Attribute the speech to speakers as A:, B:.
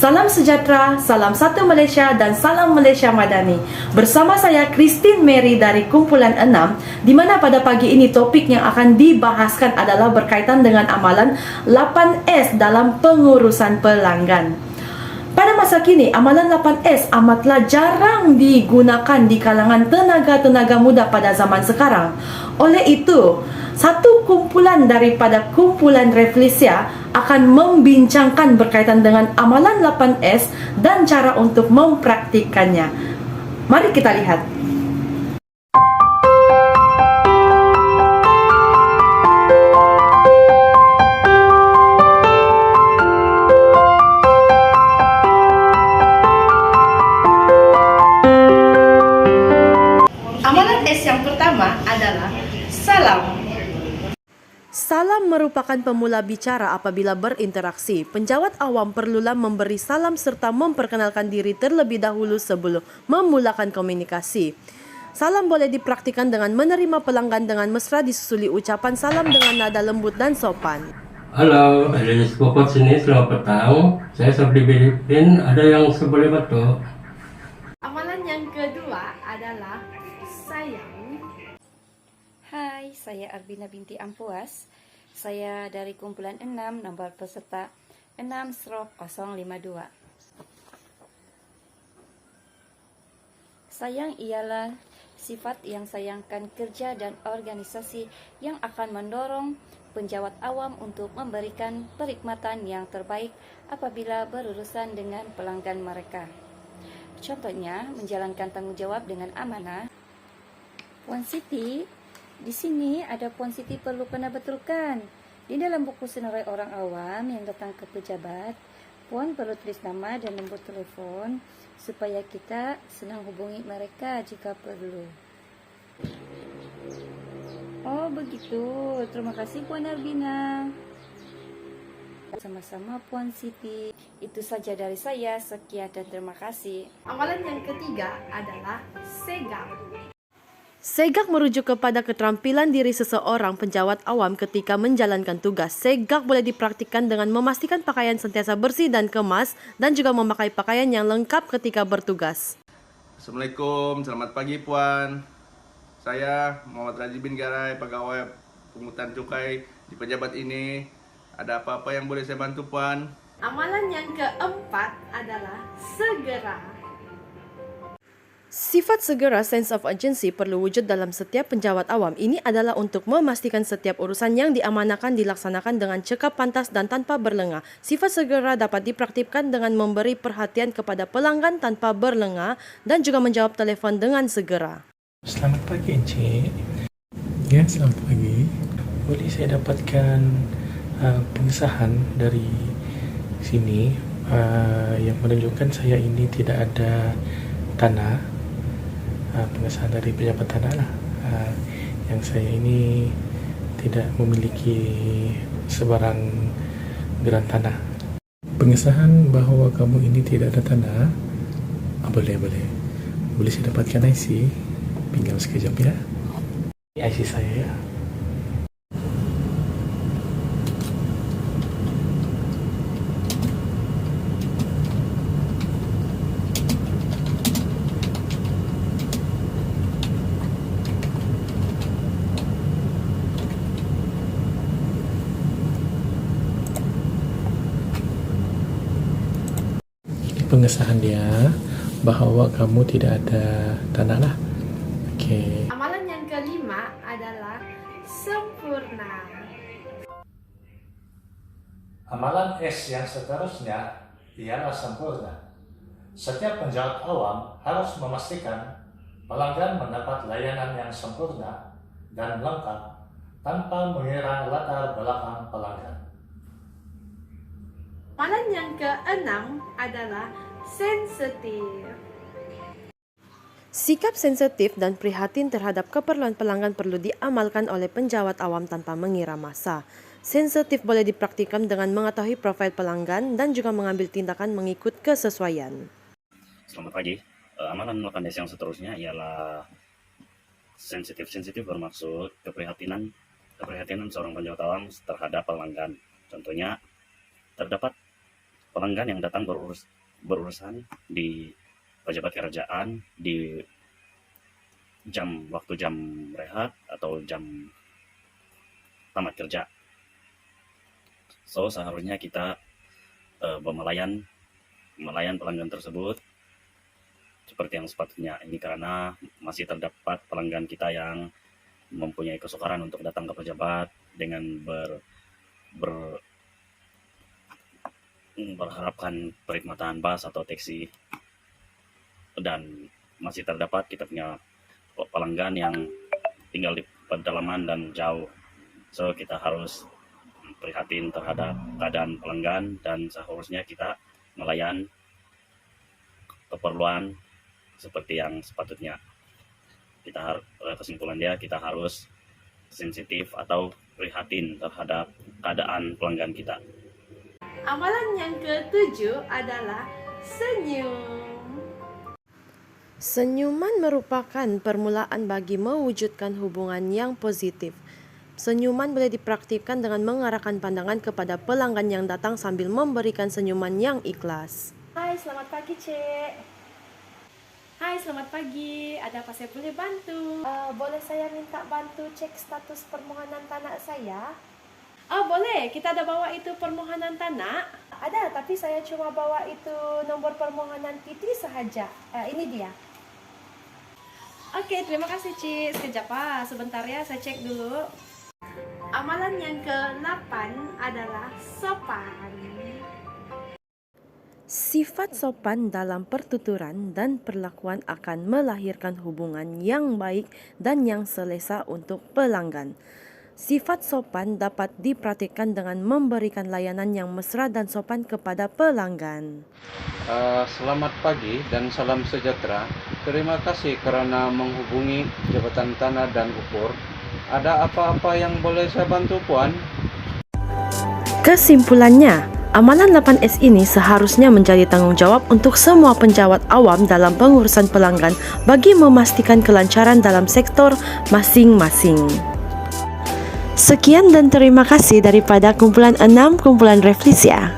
A: Salam sejahtera, salam satu Malaysia dan salam Malaysia Madani. Bersama saya Christine Mary dari Kumpulan 6, di mana pada pagi ini topik yang akan dibahaskan adalah berkaitan dengan amalan 8S dalam pengurusan pelanggan. Pada masa kini, amalan 8S amatlah jarang digunakan di kalangan tenaga-tenaga muda pada zaman sekarang. Oleh itu, satu kumpulan daripada kumpulan Reflesia akan membincangkan berkaitan dengan amalan 8S dan cara untuk mempraktikkannya. Mari kita lihat. Amalan S yang pertama adalah salam. Salam merupakan pemula bicara apabila berinteraksi. Penjawat awam perlulah memberi salam serta memperkenalkan diri terlebih dahulu sebelum memulakan komunikasi. Salam boleh dipraktikkan dengan menerima pelanggan dengan mesra disusuli ucapan salam dengan nada lembut dan sopan.
B: Halo, dari Skopot sini, selamat petang. Saya Sabdi Filipin, ada yang boleh bantu?
A: Amalan yang kedua adalah sayang.
C: Hai, saya Arbina binti Ampuas. Saya dari kumpulan 6, nomor peserta 6/052. Sayang ialah sifat yang sayangkan kerja dan organisasi yang akan mendorong penjawat awam untuk memberikan perkhidmatan yang terbaik apabila berurusan dengan pelanggan mereka. Contohnya, menjalankan tanggung jawab dengan amanah. Puan Siti, di sini ada Puan Siti perlu kena betulkan. Di dalam buku senarai orang awam yang datang ke pejabat, Puan perlu tulis nama dan nombor telefon supaya kita senang hubungi mereka jika perlu. Oh begitu, terima kasih Puan Arbina. Sama-sama Puan Siti. Itu saja dari saya, sekian dan terima kasih.
A: Amalan yang ketiga adalah segak. Segak merujuk kepada keterampilan diri seseorang penjawat awam ketika menjalankan tugas. Segak boleh dipraktikkan dengan memastikan pakaian sentiasa bersih dan kemas dan juga memakai pakaian yang lengkap ketika bertugas.
D: Assalamualaikum, selamat pagi Puan. Saya Muhammad Raji bin Garai, pegawai pungutan cukai di pejabat ini. Ada apa-apa yang boleh saya bantu Puan?
A: Amalan yang keempat adalah segera. Sifat segera sense of urgency perlu wujud dalam setiap penjawat awam. Ini adalah untuk memastikan setiap urusan yang diamanahkan dilaksanakan dengan cekap pantas dan tanpa berlengah. Sifat segera dapat dipraktikkan dengan memberi perhatian kepada pelanggan tanpa berlengah dan juga menjawab telefon dengan segera.
E: Selamat pagi Encik. Ya, selamat pagi. Boleh saya dapatkan pengesahan dari sini yang menunjukkan saya ini tidak ada tanah. Pengesahan dari pejabat tanah lah. Yang saya ini tidak memiliki sebarang geran tanah. Pengesahan bahawa kamu ini tidak ada tanah. Boleh. Boleh saya dapatkan IC? Tinggal sekejap ya. IC saya ya. Pengesahan dia bahawa kamu tidak ada tanah lah. Okey.
A: Amalan yang kelima adalah sempurna.
F: Amalan S yang seterusnya ialah sempurna. Setiap penjawat awam harus memastikan pelanggan mendapat layanan yang sempurna dan lengkap tanpa mengira latar belakang pelanggan.
A: Amalan yang keenam adalah sensitif. Sikap sensitif dan prihatin terhadap keperluan pelanggan perlu diamalkan oleh penjawat awam tanpa mengira masa. Sensitif boleh dipraktikkan dengan mengetahui profil pelanggan dan juga mengambil tindakan mengikut kesesuaian.
G: Selamat pagi. Amalan 8S yang seterusnya ialah sensitif. Sensitif bermaksud keprihatinan seorang penjawat awam terhadap pelanggan. Contohnya, terdapat pelanggan yang datang berurusan di pejabat kerajaan di waktu jam rehat atau jam tamat kerja. So seharusnya kita melayan pelanggan tersebut seperti yang sepatutnya. Ini karena masih terdapat pelanggan kita yang mempunyai kesukaran untuk datang ke pejabat dengan berharapkan perkhidmatan bus atau taksi, dan masih terdapat kita punya pelanggan yang tinggal di pedalaman dan jauh. So kita harus prihatin terhadap keadaan pelanggan dan seharusnya kita melayan keperluan seperti yang sepatutnya. Kesimpulan dia, kita harus sensitif atau prihatin terhadap keadaan pelanggan kita.
A: Amalan yang ke-7 adalah senyum. Senyuman merupakan permulaan bagi mewujudkan hubungan yang positif. Senyuman boleh dipraktikkan dengan mengarahkan pandangan kepada pelanggan yang datang sambil memberikan senyuman yang ikhlas. Hai, selamat pagi, Cek. Hai, selamat pagi. Ada apa saya boleh bantu? Boleh saya minta bantu cek status permohonan tanah saya? Oh, boleh. Kita ada bawa itu permohonan tanah? Ada, tapi saya cuma bawa itu nomor permohonan PT sahaja. Ini dia. Oke, terima kasih, Ci. Sekejap, Pak. Sebentar ya, saya cek dulu. Amalan yang ke-8 adalah sopan. Sifat sopan dalam pertuturan dan perlakuan akan melahirkan hubungan yang baik dan yang selesa untuk pelanggan. Sifat sopan dapat dipraktikkan dengan memberikan layanan yang mesra dan sopan kepada pelanggan.
H: Selamat pagi dan salam sejahtera. Terima kasih karena menghubungi Jabatan Tanah dan Ukur. Ada apa-apa yang boleh saya bantu, Puan?
A: Kesimpulannya, amalan 8S ini seharusnya menjadi tanggung jawab untuk semua penjawat awam dalam pengurusan pelanggan bagi memastikan kelancaran dalam sektor masing-masing. Sekian dan terima kasih daripada kumpulan 6 kumpulan Reflesia.